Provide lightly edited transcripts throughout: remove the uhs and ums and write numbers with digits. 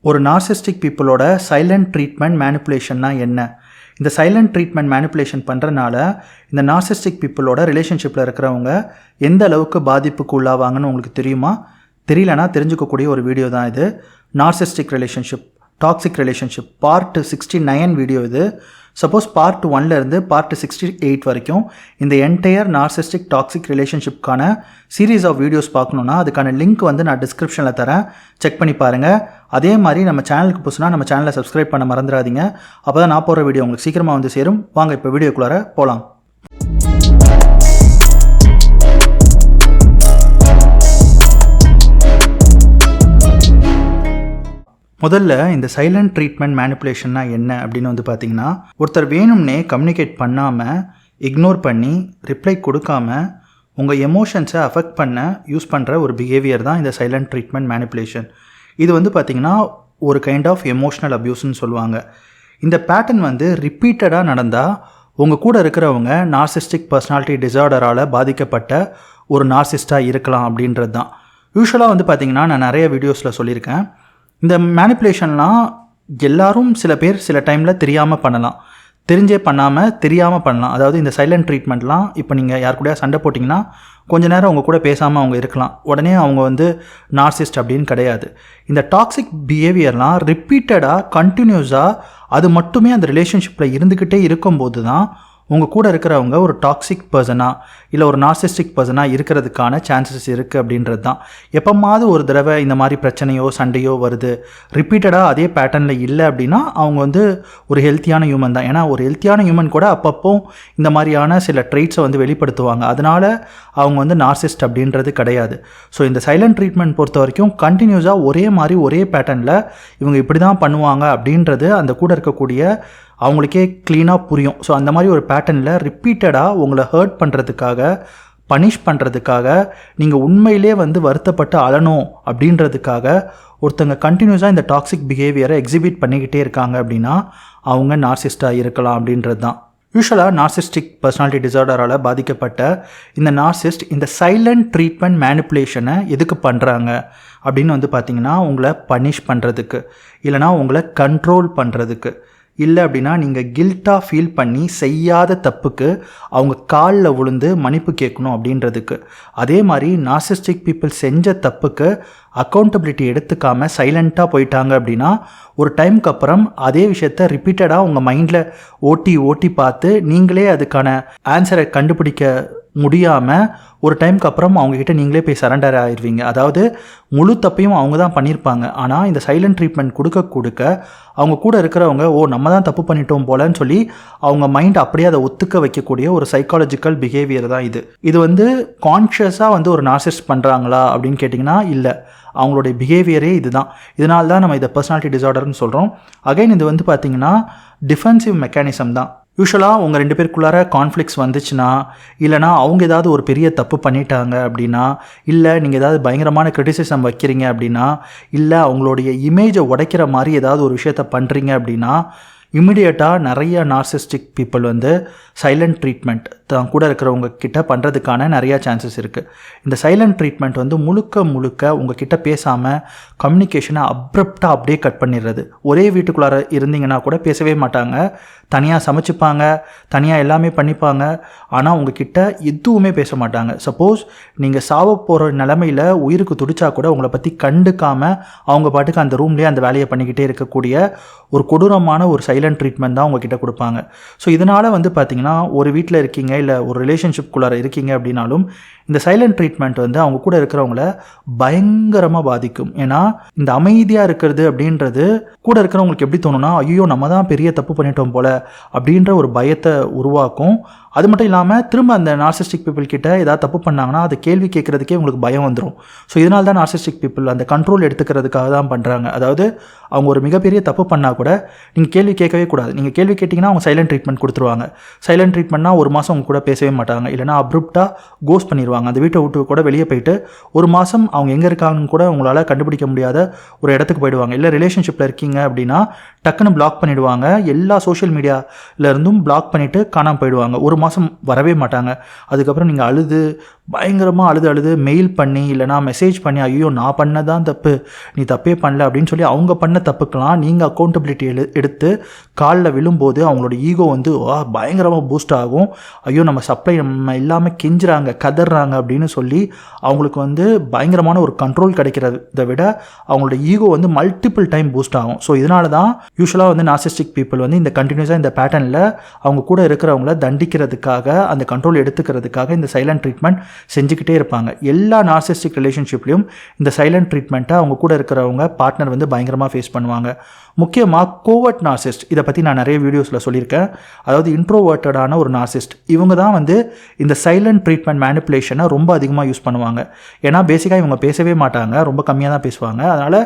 ஒரு நார்சிஸ்டிக் பீப்புளோட silent treatment மேனிப்புலேஷன்னா என்ன? இந்த சைலண்ட் ட்ரீட்மெண்ட் மேனிப்புலேஷன் பண்ணுறனால இந்த நார்சிஸ்டிக் பீப்புளோட ரிலேஷன்ஷிப்பில் இருக்கிறவங்க எந்த அளவுக்கு பாதிப்புக்கு உள்ளாவாங்கன்னு உங்களுக்கு தெரியுமா? தெரியலனா தெரிஞ்சுக்கக்கூடிய ஒரு வீடியோ தான் இது. Narcissistic relationship, toxic relationship part 69 video இது. சப்போஸ் பார்ட் 1லேருந்து பார்ட் 68 வரைக்கும் இந்த என்டையர் நார்சிஸ்டிக் டாக்ஸிக் ரிலேஷன்ஷிப்கான சீரீஸ் ஆஃப் வீடியோஸ் பார்க்கணுன்னா அதுக்கான லிங்க் நான் டிஸ்கிரிப்ஷனில் தரேன், செக் பண்ணி பாருங்கள். அதே மாதிரி நம்ம சேனலுக்கு புதுசுனா நம்ம சேனலை சப்ஸ்கிரைப் பண்ண மறந்துடாதீங்க. அப்போ தான் நான் போகிற வீடியோ உங்களுக்கு சீக்கிரமாக வந்து சேரும். வாங்க இப்போ வீடியோக்குள்ளார போகலாம். முதல்ல இந்த சைலண்ட் ட்ரீட்மெண்ட் மேனிப்புலேஷன்னா என்ன அப்படின்னு பார்த்தீங்கன்னா, ஒருத்தர் வேணும்னே கம்யூனிகேட் பண்ணாமல், இக்னோர் பண்ணி, ரிப்ளை கொடுக்காம உங்கள் எமோஷன்ஸை அஃபெக்ட் பண்ண யூஸ் பண்ணுற ஒரு பிஹேவியர் தான் இந்த சைலண்ட் ட்ரீட்மெண்ட் மேனிப்புலேஷன். இது பார்த்தீங்கன்னா ஒரு கைண்ட் ஆஃப் எமோஷ்னல் அப்யூஸ்ன்னு சொல்லுவாங்க. இந்த பேட்டர்ன் ரிப்பீட்டடாக நடந்தால் உங்கள் கூட இருக்கிறவங்க நார்சிஸ்டிக் பர்சனாலிட்டி டிஸார்டரால் பாதிக்கப்பட்ட ஒரு நார்சிஸ்டாக இருக்கலாம் அப்படின்றது தான். யூஸ்வலாக பார்த்தீங்கன்னா நான் நிறைய வீடியோஸில் சொல்லியிருக்கேன், இந்த மேனிப்புலேஷன்லாம் எல்லாரும் சில பேர் சில டைமில் தெரியாமல் பண்ணலாம், தெரிஞ்சே பண்ணாமல் தெரியாமல் பண்ணலாம். அதாவது இந்த சைலண்ட் ட்ரீட்மெண்ட்லாம் இப்போ நீங்கள் யார் கூட சண்டை போட்டிங்கன்னா கொஞ்ச நேரம் அவங்க கூட பேசாமல் அவங்க இருக்கலாம், உடனே அவங்க நார்சிஸ்ட் அப்படின்னு கிடையாது. இந்த டாக்ஸிக் பிஹேவியர்லாம் ரிப்பீட்டடாக கண்டினியூஸாக அது மட்டுமே அந்த ரிலேஷன்ஷிப்பில் இருந்துக்கிட்டே இருக்கும்போது தான் உங்கள் கூட இருக்கிறவங்க ஒரு டாக்ஸிக் பர்சனாக இல்லை ஒரு நார்சிஸ்டிக் பர்சனாக இருக்கிறதுக்கான சான்சஸ் இருக்குது அப்படின்றது தான். எப்போமாவது ஒரு தடவை இந்த மாதிரி பிரச்சனையோ சண்டையோ வருது, ரிப்பீட்டடாக அதே பேட்டர்னில் இல்லை அப்படின்னா அவங்க ஒரு ஹெல்த்தியான ஹியூமன் தான். ஏன்னா ஒரு ஹெல்த்தியான ஹியூமன் கூட அப்பப்போ இந்த மாதிரியான சில ட்ரெய்ட்ஸை வெளிப்படுத்துவாங்க. அதனால் அவங்க நார்சிஸ்ட் அப்படின்றது கிடையாது. ஸோ இந்த சைலண்ட் ட்ரீட்மெண்ட் பொறுத்த வரைக்கும் கண்டினியூஸாக ஒரே மாதிரி ஒரே பேட்டர்னில் இவங்க இப்படி தான் பண்ணுவாங்க அப்படின்றது அந்த கூட இருக்கக்கூடிய அவங்களுக்கே க்ளீனாக புரியும். ஸோ அந்த மாதிரி ஒரு பேட்டர்னில் ரிப்பீட்டடாக உங்களை ஹர்ட் பண்ணுறதுக்காக, பனிஷ் பண்ணுறதுக்காக, நீங்கள் உண்மையிலே வருத்தப்பட்டு அழணும் அப்படின்றதுக்காக ஒருத்தங்க கண்டினியூஸாக இந்த டாக்ஸிக் பிஹேவியரை எக்ஸிபிட் பண்ணிக்கிட்டே இருக்காங்க அப்படின்னா அவங்க நார்சிஸ்டாக இருக்கலாம் அப்படின்றது தான். யூஸ்வலாக நார்சிஸ்டிக் பர்சனாலிட்டி டிஸார்டரால் பாதிக்கப்பட்ட இந்த நார்சிஸ்ட் இந்த சைலண்ட் ட்ரீட்மெண்ட் மேனிப்புலேஷனை எதுக்கு பண்ணுறாங்க அப்படின்னு பார்த்தீங்கன்னா, உங்களை பனிஷ் பண்ணுறதுக்கு, இல்லைனா உங்களை கண்ட்ரோல் பண்ணுறதுக்கு, இல்லை அப்படின்னா நீங்கள் கில்ட்டாக ஃபீல் பண்ணி செய்யாத தப்புக்கு அவங்க காலில் விழுந்து மன்னிப்பு கேட்கணும் அப்படின்றதுக்கு. அதே மாதிரி நார்சிஸ்டிக் பீப்புள் செஞ்ச தப்புக்கு அக்கௌண்டபிலிட்டி எடுத்துக்காமல் சைலண்ட்டாக போயிட்டாங்க அப்படின்னா ஒரு டைமுக்கு அப்புறம் அதே விஷயத்த ரிப்பீட்டடாக உங்கள் மைண்டில் ஓட்டி பார்த்து நீங்களே அதுக்கான ஆன்சரை கண்டுபிடிக்க முடியாமல் ஒரு டைமுக்கு அப்புறம் அவங்கக்கிட்ட நீங்களே போய் சரண்டர் ஆயிடுவீங்க. அதாவது முழு தப்பையும் அவங்க தான் பண்ணியிருப்பாங்க, ஆனால் இந்த சைலண்ட் ட்ரீட்மெண்ட் கொடுக்க அவங்க கூட இருக்கிறவங்க நம்ம தான் தப்பு பண்ணிட்டோம் போலன்னு சொல்லி அவங்க மைண்ட் அப்படியே அதை ஒத்துக்க வைக்கக்கூடிய ஒரு சைக்காலஜிக்கல் பிஹேவியர் தான் இது. இது கான்ஷியஸாக ஒரு நார்சிஸ்ட் பண்ணுறாங்களா அப்படின்னு கேட்டிங்கன்னா இல்லை, அவங்களுடைய பிஹேவியரே இதுதான். இதனால தான் நம்ம இதை பர்சனாலிட்டி டிஸார்டர்னு சொல்கிறோம். அகைன் இது பார்த்திங்கன்னா டிஃபென்சிவ் மெக்கானிசம் தான். யூஸ்வலாக உங்கள் 2 பேருக்குள்ளார கான்ஃப்ளிக்ஸ் வந்துச்சுன்னா, இல்லைனா அவங்க ஏதாவது ஒரு பெரிய தப்பு பண்ணிட்டாங்க அப்படின்னா, இல்லை நீங்கள் ஏதாவது பயங்கரமான கிரிட்டிசிசம் வைக்கிறீங்க அப்படின்னா, இல்லை அவங்களுடைய இமேஜை உடைக்கிற மாதிரி ஏதாவது ஒரு விஷயத்த பண்ணுறீங்க அப்படின்னா இம்மிடியேட்டாக நிறைய நார்சிஸ்டிக் பீப்புள் சைலண்ட் ட்ரீட்மெண்ட் தான் கூட இருக்கிறவங்க கிட்ட பண்ணுறதுக்கான நிறையா சான்சஸ் இருக்குது. இந்த சைலண்ட் ட்ரீட்மெண்ட் முழுக்க உங்கள் கிட்ட பேசாமல் கம்யூனிகேஷனை அப்ரப்டாக அப்படியே கட் பண்ணிடுறது. ஒரே வீட்டுக்குள்ளார இருந்தீங்கன்னா கூட பேசவே மாட்டாங்க, தனியாக சமைச்சிப்பாங்க, தனியாக எல்லாமே பண்ணிப்பாங்க, ஆனால் உங்ககிட்ட எதுவுமே பேச மாட்டாங்க. சப்போஸ் நீங்கள் சாவ போகிற நிலமையில் உயிருக்கு துடிச்சா கூட உங்களை பற்றி கண்டுக்காமல் அவங்க பாட்டுக்கு அந்த ரூம்லேயே அந்த வேலையை பண்ணிக்கிட்டே இருக்கக்கூடிய ஒரு கொடூரமான ஒரு சைலண்ட் ட்ரீட்மெண்ட் தான் உங்ககிட்ட கொடுப்பாங்க. ஸோ இதனால் பார்த்தீங்கன்னா ஒரு வீட்டில் இருக்கீங்க இல்லை ஒரு ரிலேஷன்ஷிப்குள்ளார இருக்கீங்க அப்படின்னாலும் இந்த சைலண்ட் ட்ரீட்மெண்ட் அவங்க கூட இருக்கிறவங்கள பயங்கரமாக பாதிக்கும். ஏன்னா இந்த அமைதியாக இருக்கிறது அப்படின்றது கூட இருக்கிறவங்களுக்கு எப்படி தோணுன்னா, ஐயோ நம்ம தான் பெரிய தப்பு பண்ணிட்டோம் போல அப்படின்ற ஒரு பயத்தை உருவாக்கும். அது மட்டும் இல்லாமல் திரும்ப அந்த நார்சிஸ்டிக் பீப்புள் கிட்ட ஏதாவது தப்பு பண்ணாங்கன்னா அது கேள்வி கேட்குறதுக்கே உங்களுக்கு பயம் வந்துடும். ஸோ இதனால தான் நார்சிஸ்டிக் பீப்புள் அந்த கண்ட்ரோல் எடுத்துக்கிறதுக்காக தான் பண்ணுறாங்க. அதாவது அவங்க ஒரு மிகப்பெரிய தப்பு பண்ணால் கூட நீங்கள் கேள்வி கேட்கவே கூடாது. நீங்கள் கேள்வி கேட்டிங்கன்னா அவங்க சைலண்ட் ட்ரீட்மெண்ட் கொடுத்துருவாங்க. சைலண்ட் ட்ரீட்மெண்ட்னா ஒரு மாதம் அவங்க கூட பேசவே மாட்டாங்க, இல்லைனா அப்ரப்டாக கோஸ்ட் பண்ணிடுவாங்க. அந்த வீட்டை விட்டு கூட வெளியே போயிட்டு ஒரு மாதம் அவங்க எங்கே இருக்காங்கன்னு கூட உங்களால் கண்டுபிடிக்க முடியாத ஒரு இடத்துக்கு போயிடுவாங்க. இல்லை ரிலேஷன்ஷிப்பில் இருக்கீங்க அப்படின்னா டக்குன்னு பிளாக் பண்ணிவிடுவாங்க, எல்லா சோஷியல் மீடியாவிலேருந்தும் பிளாக் பண்ணிவிட்டு காணாமல் போயிடுவாங்க. ஒரு மாதம் வரவே மாட்டாங்க. அதுக்கப்புறம் நீங்கள் அழுது பயங்கரமாக அழுது மெயில் பண்ணி இல்லைனா மெசேஜ் பண்ணி ஐயோ நான் பண்ணதான் தப்பு, நீ தப்பே பண்ணல அப்படின்னு சொல்லி அவங்க பண்ண தப்புக்கெல்லாம் நீங்கள் அக்கௌண்டபிலிட்டி எடுத்து காலில் விழும்போது அவங்களோட ஈகோ வந்து பயங்கரமாக பூஸ்ட் ஆகும். ஐயோ நம்ம சப்ளை நம்ம இல்லாமல் கெஞ்சுறாங்க கதறாங்க அப்படின்னு சொல்லி அவங்களுக்கு வந்து பயங்கரமான ஒரு கண்ட்ரோல் கிடைக்கிறத விட அவங்களோட ஈகோ வந்து மல்டிபிள் டைம் பூஸ்ட் ஆகும். ஸோ இதனால தான் யூஸ்வலாக வந்து நார்சிஸ்டிக் பீப்புள் வந்து இந்த கண்டினியூஸாக இந்த பேட்டர்னில் அவங்க கூட இருக்கிறவங்கள தண்டிக்கிறதுக்காக அந்த கண்ட்ரோல் எடுத்துக்கிறதுக்காக இந்த சைலண்ட் ட்ரீட்மெண்ட் செஞ்சுக்கிட்டே இருப்பாங்க. எல்லா நார்சிஸ்டிக் ரிலேஷன்ஷிப்லையும் இந்த சைலண்ட் ட்ரீட்மெண்ட்டை அவங்க கூட இருக்கிறவங்க பார்ட்னர் வந்து பயங்கரமாக ஃபேஸ் பண்ணுவாங்க. முக்கியமாக கோவர்ட் நார்சிஸ்ட், இதை பற்றி நான் நிறைய வீடியோஸில் சொல்லியிருக்கேன். அதாவது இன்ட்ரோவர்ட்டடான ஒரு நார்சிஸ்ட், இவங்க தான் வந்து இந்த சைலண்ட் ட்ரீட்மெண்ட் மேனிப்புலேஷனை ரொம்ப அதிகமாக யூஸ் பண்ணுவாங்க. ஏன்னா பேசிக்காக இவங்க பேசவே மாட்டாங்க, ரொம்ப கம்மியாக தான் பேசுவாங்க. அதனால்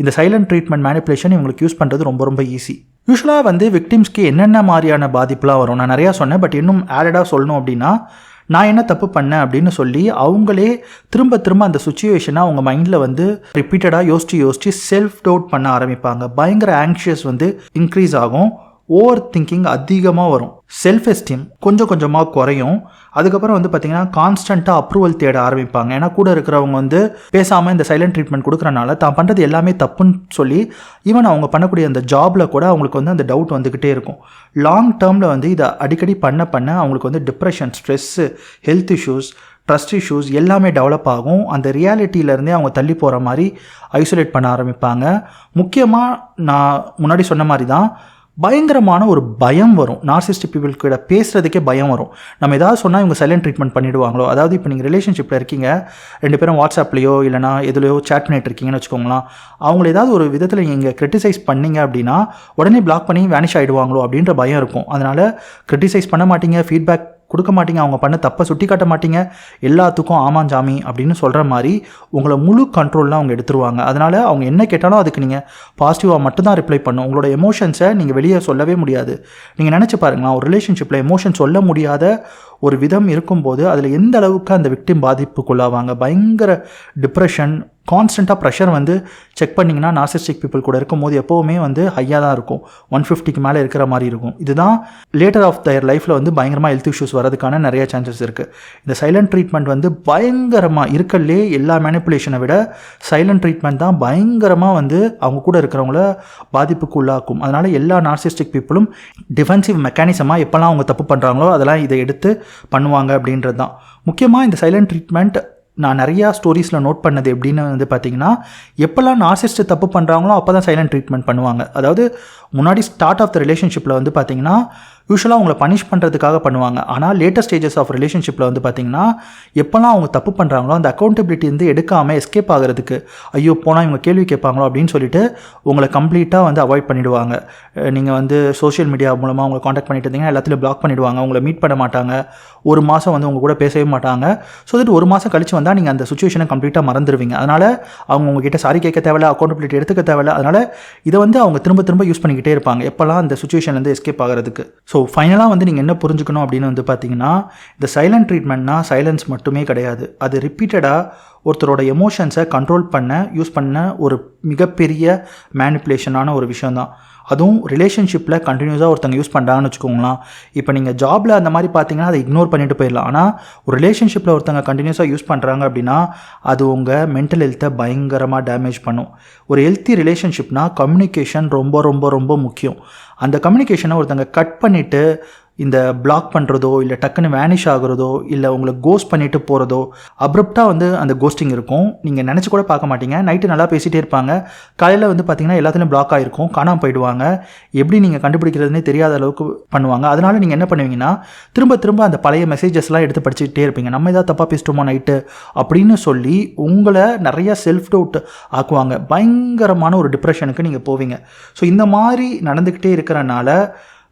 இந்த சைலண்ட் ட்ரீட்மெண்ட் மேனிப்புலேஷன் இவங்களுக்கு யூஸ் பண்ணுறது ரொம்ப ரொம்ப ஈஸி. யூஸ்வலாக வந்து விக்டிம்ஸ்க்கு என்னென்ன மாதிரியான பாதிப்புலாம் வரும் நான் நிறையா சொன்னேன். பட் இன்னும் ஆடடாக சொல்லணும் அப்படின்னா, நான் என்ன தப்பு பண்ணேன் அப்படின்னு சொல்லி அவங்களே திரும்ப அந்த சுச்சுவேஷனை அவங்க மைண்டில் வந்து ரிப்பீட்டடாக யோசித்து செல்ஃப் டவுட் பண்ண ஆரம்பிப்பாங்க. பயங்கர ஆங்ஷியஸ் வந்து இன்க்ரீஸ் ஆகும், ஓவர் திங்கிங் அதிகமாக வரும், செல்ஃப் எஸ்டீம் கொஞ்சமாக குறையும். அதுக்கப்புறம் வந்து பார்த்திங்கன்னா கான்ஸ்டண்ட்டாக அப்ரூவல் தேட ஆரம்பிப்பாங்க. ஏன்னா கூட இருக்கிறவங்க வந்து பேசாமல் இந்த சைலண்ட் ட்ரீட்மெண்ட் கொடுக்குறனால தான் பண்ணுறது எல்லாமே தப்புன்னு சொல்லி ஈவன் அவங்க பண்ணக்கூடிய அந்த ஜாபில் கூட அவங்களுக்கு வந்து அந்த டவுட் வந்துக்கிட்டே இருக்கும். லாங் டேர்மில் வந்து இதை அடிக்கடி பண்ண அவங்களுக்கு வந்து depression, stress, health issues, trust issues எல்லாமே டெவலப் ஆகும். அந்த ரியாலிட்டியிலேருந்தே அவங்க தள்ளி போகிற மாதிரி ஐசோலேட் பண்ண ஆரம்பிப்பாங்க. முக்கியமாக நான் முன்னாடி சொன்ன மாதிரி தான் பயங்கரமான ஒரு பயம் வரும். நார்சிஸ்டிக் பீப்புள் கிட்ட பேசுகிறதுக்கே பயம் வரும். நம்ம ஏதாவது சொன்னால் இவங்க சைலண்ட் ட்ரீட்மெண்ட் பண்ணிவிடுவாங்களோ. அதாவது இப்போ நீங்கள் ரிலேஷன்ஷிப்பில் இருக்கீங்க, 2 பேரும் வாட்ஸ்அப்லையோ இல்லைனா எதுலையோ சேட் பண்ணிட்டு இருக்கீங்கன்னு வச்சுக்கோங்களேன். அவங்கள ஏதாவது ஒரு விதத்தில் நீங்கள் கிரிட்டிசைஸ் பண்ணீங்க அப்படின்னா உடனே பிளாக் பண்ணி வேனிஷ் ஆகிடுவாங்களோ அப்படின்ற பயம் இருக்கும். அதனால் கிரிட்டிசைஸ் பண்ண மாட்டீங்க, ஃபீட்பேக் கொடுக்க மாட்டீங்க, அவங்க பண்ண தப்பை சுட்டி காட்ட மாட்டீங்க, எல்லாத்துக்கும் ஆமாஞ்சாமி அப்படின்னு சொல்கிற மாதிரி உங்களை முழு கண்ட்ரோல்லாம் அவங்க எடுத்துருவாங்க. அதனால் அவங்க என்ன கேட்டாலும் அதுக்கு நீங்கள் பாசிட்டிவாக மட்டும்தான் ரிப்ளை பண்ணும். உங்களோட எமோஷன்ஸை நீங்கள் வெளியே சொல்லவே முடியாது. நீங்கள் நினச்சி பாருங்களேன், ஒரு ரிலேஷன்ஷிப்பில் எமோஷன் சொல்ல முடியாத ஒரு விதம் இருக்கும்போது அதில் எந்த அளவுக்கு அந்த விக்டிம் பாதிப்புக்குள்ளாவாங்க. பயங்கர டிப்ரெஷன், கான்ஸ்டண்ட்டாக ப்ரெஷர் வந்து செக் பண்ணிங்கன்னா நார்சிஸ்டிக் பீப்புள் கூட இருக்கும்போது எப்போவுமே வந்து ஹையாக தான் இருக்கும், 150க்கு மேலே இருக்கிற மாதிரி இருக்கும். இதுதான் லேட்டர் ஆஃப் தயர் லைஃப்பில் வந்து பயங்கரமாக ஹெல்த் இஷ்யூஸ் வரதுக்கான நிறைய சான்சஸ் இருக்குது. இந்த சைலண்ட் ட்ரீட்மெண்ட் வந்து பயங்கரமாக இருக்கலே எல்லா மேனிப்புலேஷனை விட சைலண்ட் ட்ரீட்மெண்ட் தான் பயங்கரமாக வந்து அவங்க கூட இருக்கிறவங்கள பாதிப்புக்கு உள்ளாக்கும். அதனால் எல்லா நார்சிஸ்டிக் பீப்புளும் டிஃபென்சிவ் மெக்கானிசமாக எப்போல்லாம் அவங்க தப்பு பண்ணுறாங்களோ அதெல்லாம் இதை எடுத்து பண்ணுவாங்க அப்படின்றது தான். முக்கியமாக இந்த சைலண்ட் ட்ரீட்மெண்ட் நான் நிறையா ஸ்டோரிஸில் நோட் பண்ணது எப்படின்னு வந்து பார்த்திங்கன்னா, எப்போல்லாம் நார்சிஸ்ட் தப்பு பண்ணுறாங்களோ அப்போ தான் சைலண்ட் ட்ரீட்மெண்ட் பண்ணுவாங்க. அதாவது முன்னாடி ஸ்டார்ட் ஆஃப் த ரிலேஷன்ஷிப்பில் வந்து பார்த்திங்கன்னா யூஸ்வலாக அவங்கள பனிஷ் பண்ணுறதுக்காக பண்ணுவாங்க. ஆனால் லேட்டஸ்ட் ஸ்டேஜஸ் ஆஃப் ரிலேஷன்ஷிப்பில் வந்து பார்த்திங்கன்னா எப்போல்லாம் அவங்க தப்பு பண்ணுறாங்களோ அந்த அக்கௌண்டபிலிட்டி வந்து எடுக்காமல் எஸ்கேப் ஆகிறதுக்கு, ஐயோ போனால் இவங்க கேள்வி கேட்பாங்களோ அப்படின்னு சொல்லிட்டு உங்களை கம்ப்ளீட்டாக வந்து அவாய்ட் பண்ணிவிடுவாங்க. நீங்கள் வந்து சோஷியல் மீடியா மூலமாக அவங்களை காண்டாக்ட் பண்ணிட்டு இருந்தீங்கன்னா எல்லாத்துலேயும் பிளாக் பண்ணிவிடுவாங்க, உங்களை மீட் பண்ண மாட்டாங்க, 1 மாதம் வந்து உங்கள் கூட பேசவே மாட்டாங்க. ஸோ தட் 1 மாதம் கழிச்சு வந்தால் நீங்கள் அந்த சுச்சுவேஷனை கம்ப்ளீட்டாக மறந்துடுவீங்க. அதனால் அவங்க உங்ககிட்ட சாரி கேட்க தேவையில்ல, அக்கௌண்டபிலிட்டி எடுத்துக்க தேவையில்ல. அதனால் இதை வந்து அவங்க திரும்ப யூஸ் பண்ணிக்கிட்டே இருப்பாங்க எப்போல்லாம் அந்த சுச்சுவேஷன்லேருந்து எஸ்கேப் ஆகிறதுக்கு. ஸோ ஃபைனலாக வந்து நீங்கள் என்ன புரிஞ்சுக்கணும் அப்படின்னு வந்து பார்த்தீங்கன்னா, இந்த சைலண்ட் ட்ரீட்மெண்ட்னா சைலன்ஸ் மட்டுமே கிடையாது. அது ரிப்பீட்டடாக ஒருத்தரோட எமோஷன்ஸை கண்ட்ரோல் பண்ண யூஸ் பண்ண ஒரு மிகப்பெரிய மேனிப்புலேஷனான ஒரு விஷயந்தான். அதுவும் ரிலேஷன்ஷிப்பில் கண்டினியூஸாக ஒருத்தங்க யூஸ் பண்ணுறாங்கன்னு வச்சுக்கோங்களேன். இப்போ நீங்கள் ஜாபில் அந்த மாதிரி பார்த்தீங்கன்னா அதை இக்னோர் பண்ணிட்டு போயிடலாம். ஆனால் ஒரு ரிலேஷன்ஷிப்பில் ஒருத்தங்க கண்டினியூஸாக யூஸ் பண்ணுறாங்க அப்படின்னா அது உங்கள் மென்டல் ஹெல்த்தை பயங்கரமாக டேமேஜ் பண்ணும். ஒரு ஹெல்த்தி ரிலேஷன்ஷிப்னால் கம்யூனிகேஷன் ரொம்ப ரொம்ப ரொம்ப முக்கியம். அந்த கம்யூனிகேஷனை ஒருத்தங்க கட் பண்ணிவிட்டு இந்த பிளாக் பண்ணுறதோ இல்லை டக்குன்னு வேனிஷ் ஆகுறதோ இல்லை உங்களை கோஸ்ட் பண்ணிட்டு போகிறதோ, அப்ரப்டாக வந்து அந்த கோஸ்டிங் இருக்கும். நீங்கள் நினச்சி கூட பார்க்க மாட்டீங்க. நைட்டு நல்லா பேசிகிட்டே இருப்பாங்க, காலையில் வந்து பார்த்திங்கன்னா எல்லாத்துலேயும் பிளாக் ஆகிருக்கும், காணாமல் போயிடுவாங்க. எப்படி நீங்கள் கண்டுபிடிக்கிறதுனே தெரியாத அளவுக்கு பண்ணுவாங்க. அதனால் நீங்கள் என்ன பண்ணுவீங்கன்னா திரும்ப அந்த பழைய மெசேஜஸ்லாம் எடுத்து படிச்சுக்கிட்டே இருப்பீங்க. நம்ம ஏதாவது தப்பாக பேசிட்டோமோ நைட்டு அப்படின்னு சொல்லி உங்களை நிறையா செல்ஃப் டவுட் ஆக்குவாங்க. பயங்கரமான ஒரு டிப்ரெஷனுக்கு நீங்கள் போவீங்க. ஸோ இந்த மாதிரி நடந்துக்கிட்டே இருக்கிறனால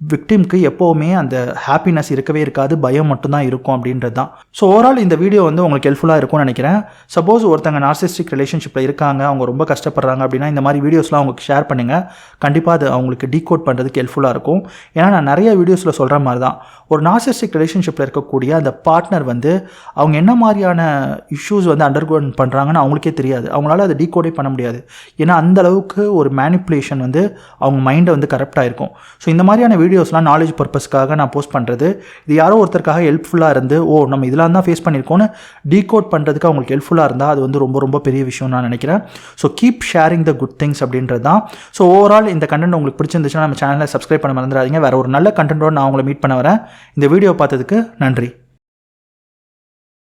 விக்டிம்க்கு எப்போவுமே அந்த ஹாப்பினஸ் இருக்கவே இருக்காது, பயம் மட்டும்தான் இருக்கும் அப்படின்றது தான். ஸோ ஓவரால் இந்த வீடியோ வந்து உங்களுக்கு ஹெல்ப்ஃபுல்லாக இருக்கும்னு நினைக்கிறேன். சப்போஸ் ஒருத்தங்க நார்சிஸ்டிக் ரிலேஷன்ஷிப்பில் இருக்காங்க, அவங்க ரொம்ப கஷ்டப்படுறாங்க அப்படின்னா இந்த மாதிரி வீடியோஸ்லாம் அவங்களுக்கு ஷேர் பண்ணுங்கள். கண்டிப்பாக அது அவங்களுக்கு டீகோட் பண்ணுறதுக்கு ஹெல்ப்ஃபுல்லாக இருக்கும். ஏன்னா நான் நிறைய வீடியோஸில் சொல்கிற மாதிரி தான், ஒரு நார்சிஸ்டிக் ரிலேஷன்ஷிப்பில் இருக்கக்கூடிய அந்த பார்ட்னர் வந்து அவங்க என்ன மாதிரியான இஷ்யூஸ் வந்து அண்டர்கோன் பண்ணுறாங்கன்னு அவங்களுக்கே தெரியாது. அவங்களால அதை டீகோடே பண்ண முடியாது. ஏன்னா அந்தளவுக்கு ஒரு மேனிப்புலேஷன் வந்து அவங்க மைண்டை வந்து கரப்ட் ஆகிருக்கும். ஸோ இந்த மாதிரியான வீடியோஸ்லாம் நாலேஜ் பர்பஸ்க்காக நான் போஸ்ட் பண்ணுறது. இது யாரோ ஒருத்தருக்காக ஹெல்ப்ஃபுல்லாக இருந்து நம்ம இதெல்லாம் தான் ஃபேஸ் பண்ணியிருக்கோன்னு டீகோட் பண்ணுறதுக்கு அவங்களுக்கு ஹெல்ப்ஃபுல்லாக இருந்தால் அது வந்து ரொம்ப ரொம்ப பெரிய விஷயம் நான் நினைக்கிறேன். So keep sharing the good things அப்படின்றது தான். ஸோ ஓவரால் இந்த கண்டென்ட் உங்களுக்கு பிடிச்சிருந்துச்சுன்னா நம்ம சேனலை சப்ஸ்கிரைப் பண்ண மறந்துடாதீங்க. வேறு ஒரு நல்ல கண்டென்ட்டோடு நான் உங்களை மீட் பண்ண வரேன். இந்த வீடியோ பார்த்ததுக்கு நன்றி.